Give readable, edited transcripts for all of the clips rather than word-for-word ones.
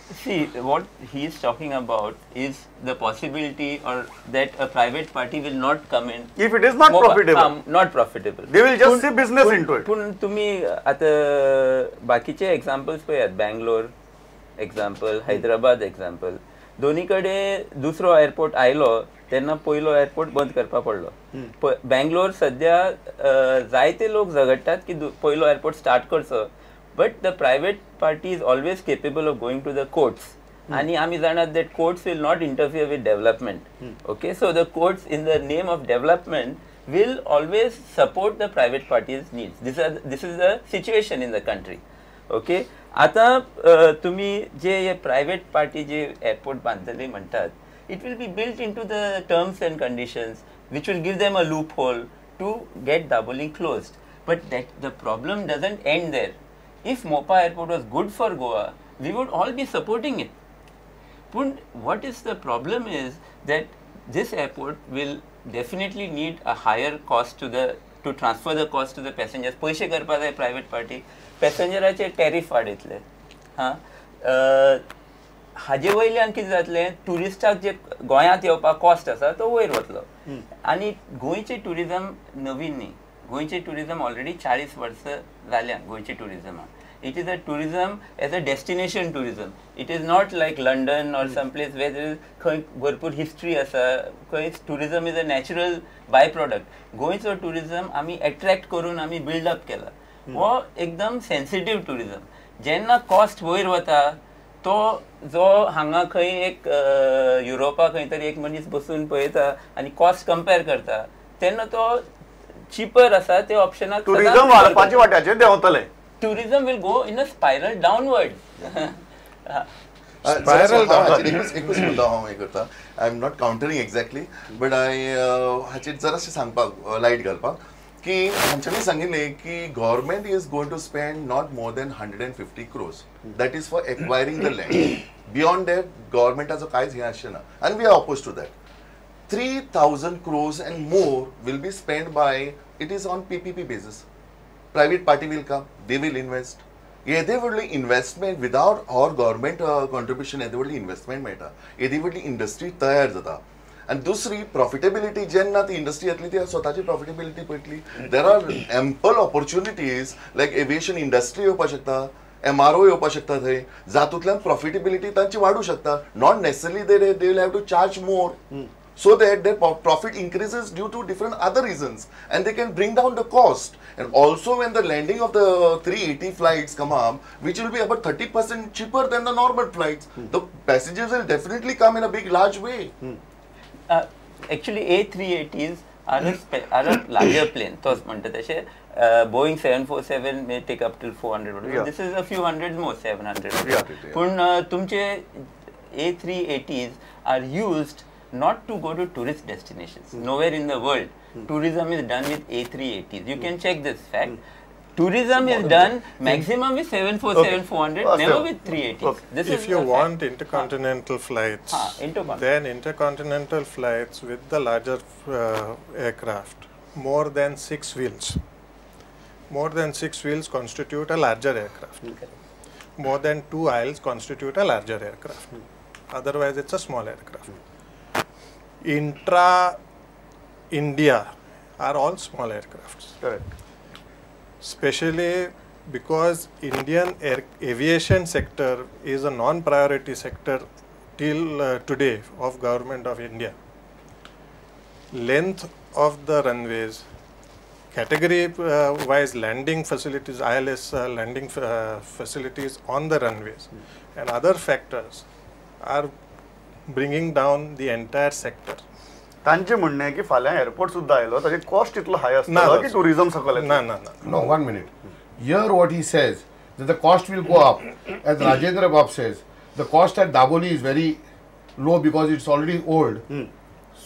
See, what he is talking about is the possibility or that a private party will not come in. If it is not profitable. Not profitable. They will just see business into it. पण तुम्ही आता बाकीचे examples पळयात, Bangalore example, Hyderabad example. दोन्हीकडे दुसरो airport आयलो तेन्ना पयलो एअरपोर्ट बंद करपा पडलो. बँगलोर सध्या जायते लोक झगडटात की पयलो एअरपोर्ट स्टार्ट करचो, but the private party is always capable of going to the courts. And आमी जाणात that courts will not interfere with development. Okay, so the courts in the name of development will always support the private party's needs. This is the situation in the country. Okay, आता तुम्ही जे private party जे airport बांधतले म्हणतात, it will be built into the terms and conditions which will give them a loophole to get Daboling closed. But that the problem doesn't end there. If Mopa airport was good for Goa, we would all be supporting it. But what is the problem is that this airport will definitely need a higher cost to transfer the cost to the passengers. पैसे करपा जाय private party, पॅसेंजराचे tariff वाडयतले. हाजे वयल्यान कितें जातलें, टुरिस्टाक जे गोंयांत येवपाक कॉस्ट आसा तो वयर वतलो. आनी गोंयचें टुरिजम नवीन न्ही. गोंयचें टुरिजम ऑलरेडी 40 वर्सां जाल्या गोंयचें टुरिजमाक. It is a tourism as a destination tourism. It is not like London or some place where there is भरपूर history asa. Tourism is a natural byproduct. गोंयचो tourism आमी attract करून आमी build up केला. वो एकदम sensitive tourism. जेन्ना cost वयर वता तो जो हांगा खंय एक युरोपा खंय तरी एक मनीस बसून पळयता आनी cost compare करता तेन्ना तो cheaper आसा ते ऑप्शनाक tourism वाडपाचे वाट्याचेर देंवतले. Tourism will go in a spiral downward. Spiral downward. I'm not countering exactly, but I हाचेर जराशें सांगपाक लायट घालपाक की हांच्यानी सांगिल्लें की government is going to spend not more than 150 crores. That is for acquiring the land. Beyond that, government has कांयच हें आसचें ना, and we are opposed to that. 3,000 crores and more will be spent by, it is on PPP basis. Private party will come, they will invest. Either investment without our government contribution, either investment मेळटा, either industry तयार जाता. And दुसरी profitability जेन्ना ती industry येतली ती स्वताची profitability पळयतली. There are ample opportunities like aviation industry येवपाक शकता, MRO येवपाक शकता थंय, जातूंतल्यान profitability तांची वाडूंक शकता. Not necessarily they will have to charge more. So that their profit increases due to different other reasons, and they can bring down the cost. And also when the landing of the 380 flights come up, which will be about 30% cheaper than the normal flights, the passengers will definitely come in a large way. Actually, A380s are a larger plane. Those Boeing 747 may take up till 400. Yeah. This is a few hundreds more, 700. But tumche A380s are used not to go to tourist destinations. Nowhere in the world tourism is done with A380s. You can check this fact. Tourism is done maximum with 747 400, never with 380s. This if you want intercontinental flights, then intercontinental flights with the larger aircraft, more than 6 wheels. More than 6 wheels constitute a larger aircraft. More than 2 aisles constitute a larger aircraft. Otherwise, it's a small aircraft. Intra-India are all small aircrafts. Correct. Especially because Indian aviation sector is a non-priority sector till today of Government of India. Length of the runways, category-wise landing facilities, ILS landing facilities on the runways, and other factors are bringing down the entire sector. तांचे म्हणणें आहे की फाल्यां airport सुद्धा आयलो ताचे cost इतलो हाय आसतलो की टुरिझम सकयल No, 1 minute. Here what he says, that the cost will go up. As Rajendra Bab says, the cost at Daboli is very low because it's already old.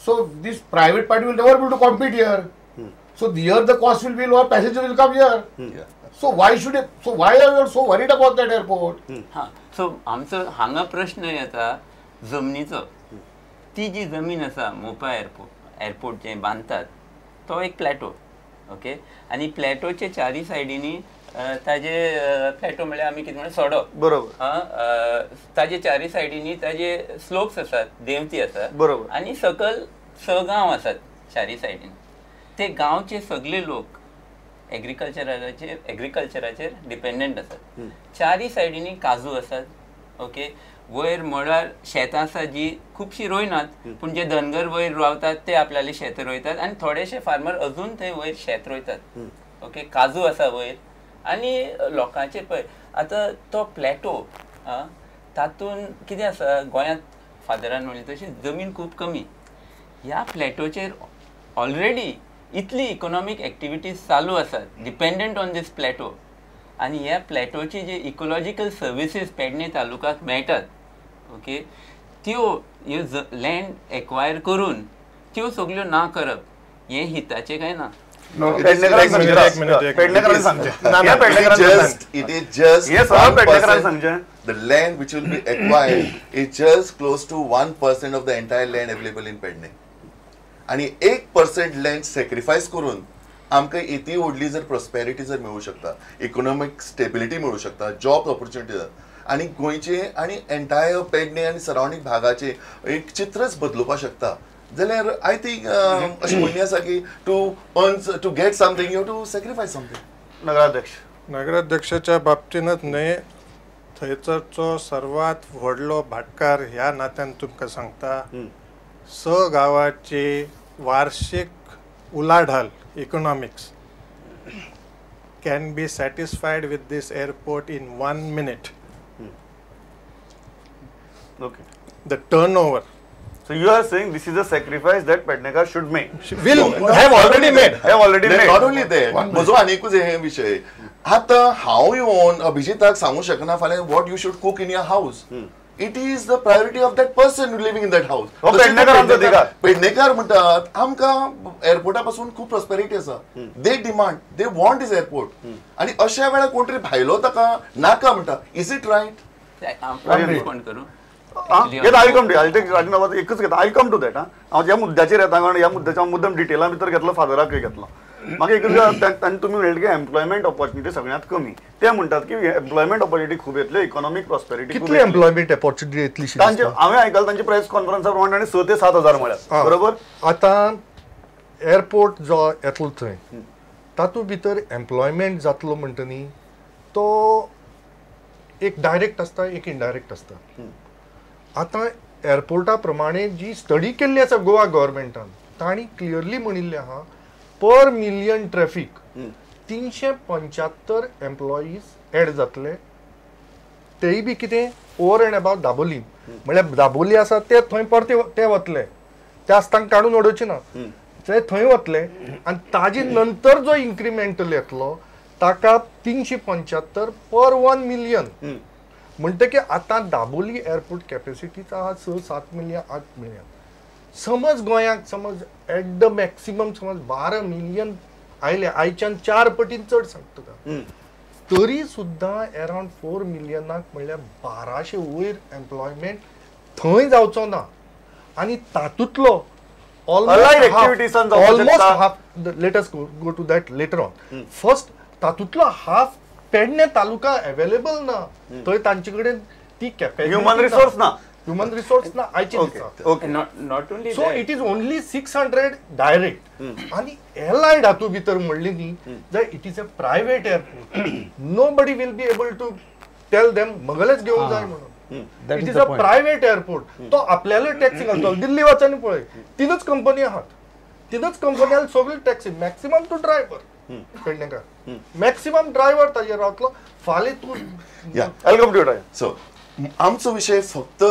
So this private party will never be able to compete here. So here the cost will be lower, passengers will come here. So why should it, so why are you so worried about that airport? So आमचो हांगा प्रश्न येता जमनीचो. ती जी जमीन आसा मोपा airport जे बांदतात तो एक प्लॅटो, ओके, आनी प्लॅटोचे चारी सायडीनी ताजे प्लॅटो म्हळ्यार आमी कितें म्हणटा सडो, बरोबर, ताजे चारी सायडीनी ताजे स्लोप्स आसात, देंवती आसा बरोबर. आनी सकल 6 गांव आसात चारी सायडीन. ते गांवचे सगळे लोक एग्रीकल्चराचेर डिपेंडंट आसात. चारी सायडीनी काजू आसात. ओके, वयर मळार शेतां आसा जी खुबशीं रोयनात, पूण जे धनगर वयर रावतात ते आपल्याली शेतां रोयतात आनी थोडेशे फार्मर अजून थंय वयर शेत रोयतात. ओके, काजू आसा वयर आनी लोकांचे पळय आतां तो प्लॅटो तातूंत कितें आसा, गोंयांत फादरान म्हणली तशी जमीन खूब कमी. ह्या प्लॅटोचेर ऑलरेडी इतली इकॉनॉमीक एक्टिविटीज चालू आसात डिपेंडंट ऑन दीस प्लॅटो. आनी ह्या प्लॅटोची जे इकोलॉजिकल सर्विसीस पेडणे तालुकाक मेळटात, ओके, त्यो ह्यो लँड एक्वायर करून त्यो सगळ्यो ना करप हें हिताचें काय ना. It is just 1%. The land which will be acquired is just close to 1% of the entire land available in Pedne. आणि 1% लँड सॅक्रिफायस करून आमकां इतली व्हडली जर प्रॉस्पेरिटी जर मेळूं शकता, इकॉनॉमीक स्टेबिलिटी मेळूं शकता, जॉब ऑपॉर्च्युनिटी आनी गोंयचे आनी एंटायर पेडणे आनी सरावंडींग भागाचे एक चित्रच बदलुपाक शकता, जाल्यार आय थिंक अशें म्हणणी आसा की to get something you to sacrifice something. नगराध्यक्षाच्या बाबतीनच न्हय, थंयसरचो सर्वात व्हडलो भाटकार ह्या नात्यान तुमकां सांगता, गांवाची वार्षिक उलाढाल economics can be satisfied with this airport in 1 minute. Okay. The turnover. So you are saying this is a sacrifice that Pednekar should make. Will have already made. Have already made. Not only that, म्हजो आनीकूच हे विशय. आतां हांव येवन अभिजिताक सांगूं शकना फाल्यां what you should cook in your house. It is the priority of that person living in that house. Pednekar म्हणटात आमकां एअरपोर्टा पासून खूब प्रॉस्पेरिटी आसा. They demand, they want this airport. आनी अशा वेळार कोण तरी भायलो ताका नाका म्हणटा. Is it right? रिस्पॉन्ड करू. एकच घेता, आय कम टू दॅट. हांव ज्या मुद्द्याचेर येता कारण ह्या मुद्द्याच्या मुद्दम डिटेला भितर घेतलो, फादराकय घेतलो. म्हाका एकच तांणी तुमी म्हणलें की एम्प्लॉयमेंट ऑपॉर्च्युनिटी सगळ्यांत कमी. ते म्हणटात की एम्प्लॉयमेंट ऑपॉर्च्युनिटी खूब येतले, इकॉनॉमीक प्रॉस्पेरिटी कितली एम्प्लॉयमेंट ऑपॉर्च्युनिटी येतली तांचे. हांवें आयकलां तांचे प्रेस कॉन्फरन्सा प्रमाणे तांणी 6 ते 7 हजार म्हळ्यार. बरोबर. आतां एअरपोर्ट जो येतलो थंय तातूंत भितर एम्प्लॉयमेंट जातलो म्हणटनी तो एक डायरेक्ट आसता, एक इनडायरेक्ट आसता. आतां एअरपोर्टा प्रमाणे जी स्टडी केल्ली आसा गोवा गव्हर्मेंटान, तांणी क्लियरली म्हणिल्लें आहा पर मिलियन ट्रॅफिक 375 एम्प्लॉईज एड जातले. तेय बी कितें ओवर एंड अबाउट दाबोली, म्हळ्यार दाबोली आसा ते थंय परते ते वतले, त्या आसतांक काडून उडोवचे ना, ते थंय वतले. आनी ताजे नंतर जो इन्क्रिमेंटल येतलो ताका 375 पर 1 मिलियन. म्हणटा की आतां दाबोली एअरपोर्ट कॅपेसिटीच आहा 6-7 मिलियन 8 मिलियन. समज गोंयांक समज एट द मॅक्सिमम समज 12 मिलियन आयले, आयच्यान 4 पटीन चड सांगता तुका, तरी सुद्दां अरावंड 4 मिलियनाक म्हणल्यार 1200 वयर एम्प्लॉयमेंट थंय जावचो ना. आनी तातूंतलो almost half, let us go to that letter on. First तातूंतलो हाफ पेडणे तालुका अवेलेबल ना, थंय तांचे कडेन ती कॅपॅसिटी, ह्युमन रिसोर्स ना आयचे दिसा. Not only so it is only 600 direct. आनी एलायड हातूंत भितर म्हणलें न्ही जाल्यार it is a private airport. Nobody will be able to tell them मगलेच घेवन जाय म्हणून. It is a private airport. तो आपल्याला टॅक्सी घालतो. दिल्ली वचांनी पळय 3च कंपनी आहात, 3च कंपनी सगळी टॅक्सी, मॅक्सिमम टू ड्रायव्हर पेडणेकार, मॅक्सिमम ड्रायव्हर ताजेर रावतलो. फाल्यां तूं सो आमचो विशय फक्त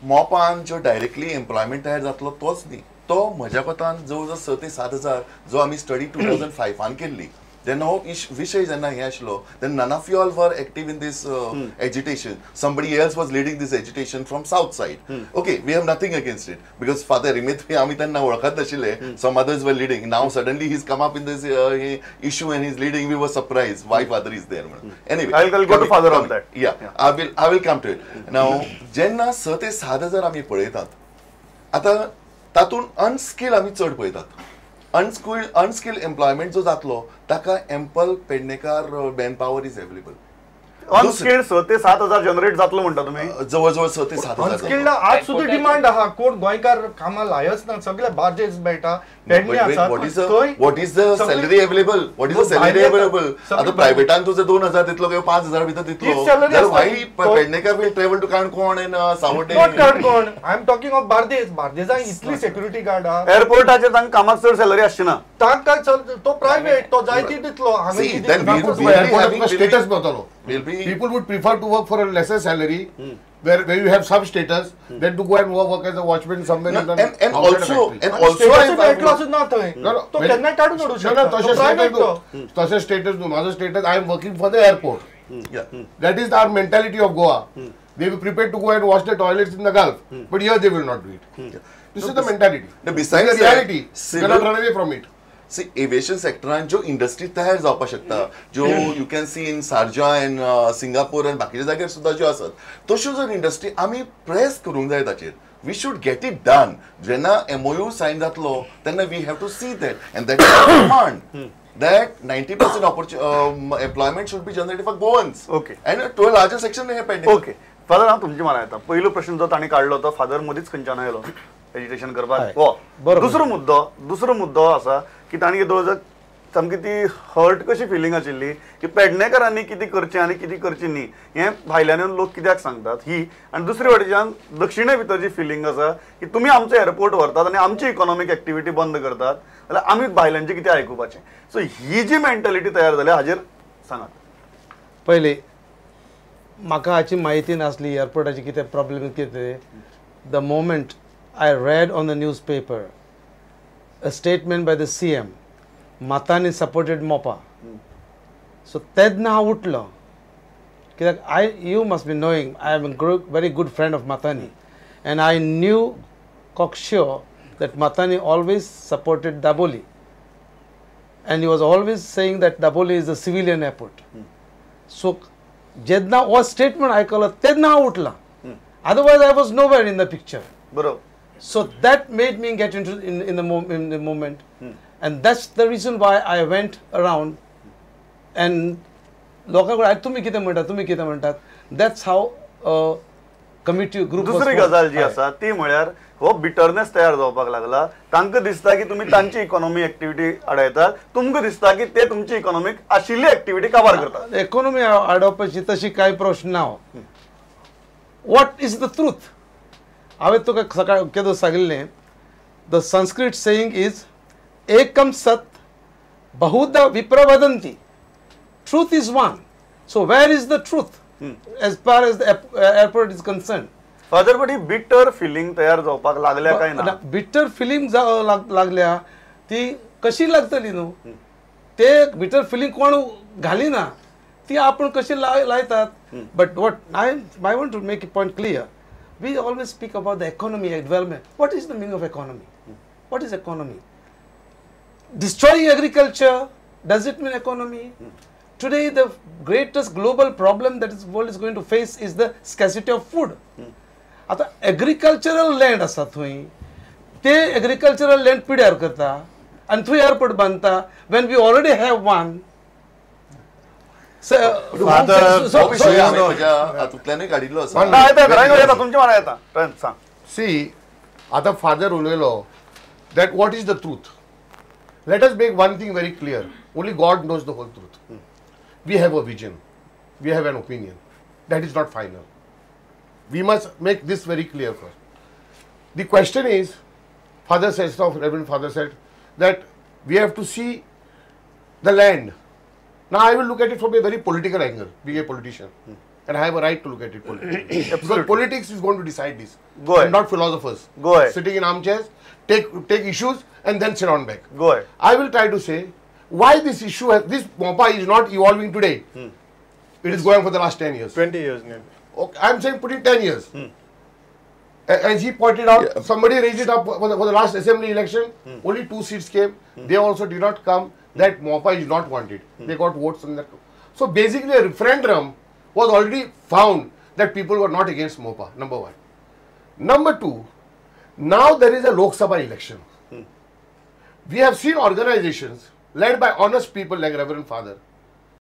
मोपान जो डायरेक्टली एम्प्लॉयमेंट तयार जातलो तोच न्ही. तो म्हज्या कोतान जवळ जवळ 6 ते 7 हजार जो आमी स्टडी 2005 केल्ली, तेन्ना हो विशय जेन्ना हे आसलो, then none of you all were active in this agitation. Somebody else was leading this agitation from south side. Okay, we have nothing against it because Father Rimit आमी तेन्ना वळखत नाशिल्ले. Some others were leading. Now suddenly he's come up in this issue and he's leading. We were surprised why Father is there. Anyway, I'll go to Father on that. Yeah, I will come to it. Now जेन्ना 6 ते 7 हजार आमी पळयतात, आतां तातूंत unskilled आमी चड पळयतात. अनस्किल्ड एम्प्लॉयमेंट जो जातलो ताका ample Pednekar man power is available. Unskilled 6 ते 7,000 जनरेट जातलो म्हणटा तुम्ही. जवळजवळ 6 ते 7,000. अनस्किल्ड आज सुद्धा डिमांड आहा, कोण गोंयकार कामां लायच ना, सगळे बार्जेस मेळटा, पेडणी आसा. What is the salary available? आता प्रायव्हेटान तुझे 2,000 दितलो किंवा 5,000 भितर दितलो. Why Pednekar will travel to Canacona and सावड्डे? Not Canacona, I am talking of Bardez. बार्देसाक इतली सेक्युरिटी गार्ड आहा. एअरपोर्टाचेर तांकां कामाक चड सॅलरी आसची ना. तांकां तो प्रायव्हेट, तो जाय ती दितलो. स्टेटस मेळटलो. People would prefer to work for a lesser salary, where you have some status, than to go and work as a watchman somewhere. And also, तसे status नो, माझं status, I am working for the airport. That is our mentality of Goa. They will prepare to go and wash the toilets in the Gulf, but here they will not do it. This is the mentality. Besides the reality, you cannot run away from it. See, aviation sectoरान ज्यो industry तयार जावपाक शकता, ज्यो you can see in Sharjah end Singapore end बाकीच्या जाग्यार सुद्धा ज्यो आसात, तश्यो जर इंडस्ट्री आमी प्रेस करूंक जाय ताचेर. We should get it done. जेन्ना MOU सायन जातलो तेन्ना we have to see that, and that is the demand that 90% employment should be generated for Goans. Okay. And to a larger section हे pending. Okay. Father हांव तुमचे म्हणान येता. पयलो प्रश्न जो ताणी काडलो तो फादर मदींच खंयच्यान आयलो एज्युकेशन करपाक. दुसरो मुद्दो आसा की ताणी सामकी ती हर्ट कशी फिलींग आशिल्ली की पेडणेकरांनी कितें करचें आनी कितें करचें न्ही हें भायल्यान लोक कित्याक सांगतात ही. आनी दुसरे वटेच्यान दक्षिणे भितर जी फिलींग आसा की तुमी आमचो एअरपोर्ट व्हरतात आनी आमची इकॉनॉमीक एक्टिविटी बंद करतात जाल्यार आमी भायल्यांचें कितें आयकुपाचें. सो ही जी मेंटॅलिटी तयार जाल्या हाजेर सांगात. पयली म्हाका हाची म्हायती नासली एअरपोर्टाची कितें प्रॉब्लेम कितें. The moment I read on the news paper a statement by the CM, Matani supported Mopa. So तेन्ना हांव उठलो कित्याक you must be knowing I am a very good friend of Matani, and I knew cocksure that Matani always supported Daboli, and he was always saying that Daboli is a civilian airport. So जेन्ना हो statement आयकलो तेन्ना हांव उठला. Otherwise I was nowhere in the picture. बरोबर. So that made me get into in the moment. And that's the reason why I went around and लोकांकडे तुम्ही कितें म्हणटात. That's how committee group. दुसरी गजाल जी आसा ती म्हळ्यार हो बिटरनेस तयार जावपाक लागला. तांकां दिसता की तुमी तांची इकॉनॉमी एक्टिविटी आडयतात, तुमकां दिसता की ते तुमची इकॉनॉमीक आशिल्ली एक्टिविटी काबार करतात. इकॉनॉमी आडोवपाची तशी कांय प्रश्न ना. What is the truth? हांवें तुका सकाळ केदो सांगिल्लें. द संस्कृत सेयिंग इज एकम सत बहुधा विप्रवदन्ति. Truth is one. So where is the truth as far as the airport is concerned? Father but he बिटर फिलिंग तयार जावपाक लागल्या काय ना? बिटर फिलिंग लागल्या ती कशी लागतली न्हू. ते बिटर फिलिंग कोण घालिना, ती आपण कशी लायतात. But what I want to make a point clear. We always speak about the economy and development. What is the meaning of economy? What is economy? Destroying agriculture, does it mean economy? Today the greatest global problem that the world is going to face is the scarcity of food. आता agricultural land आसा थंय, ते agricultural land पिड्यार करता आनी थंय airport बांदता when we already have one. See, आता father उलयलो that what is the truth? Let us make one thing very clear. Only God knows the whole truth. We have a vision. We have an opinion. That is not final. We must make this very clear first. The question is, Reverend Father said that we have to see the land. Now I will look at it from a very political angle, being a politician. And I have a right to look at it politically. Because politics is going to decide this. Go ahead. Not philosophers. Go ahead. Sitting in armchairs, take issues and then sit on back. Go ahead. I will try to say why this issue this MOPA is not evolving today. It is going for the last 10 years. 20 years nearly. Okay, I am saying put in 10 years. As he pointed out, somebody raised it up for the last assembly election. Only 2 seats came. They also did not come. That MOPA is not wanted. They got votes on that. So basically a referendum was already found that people were not against MOPA, number one. Number two, now there is a Lok Sabha election. We have seen organizations led by honest people like Reverend Father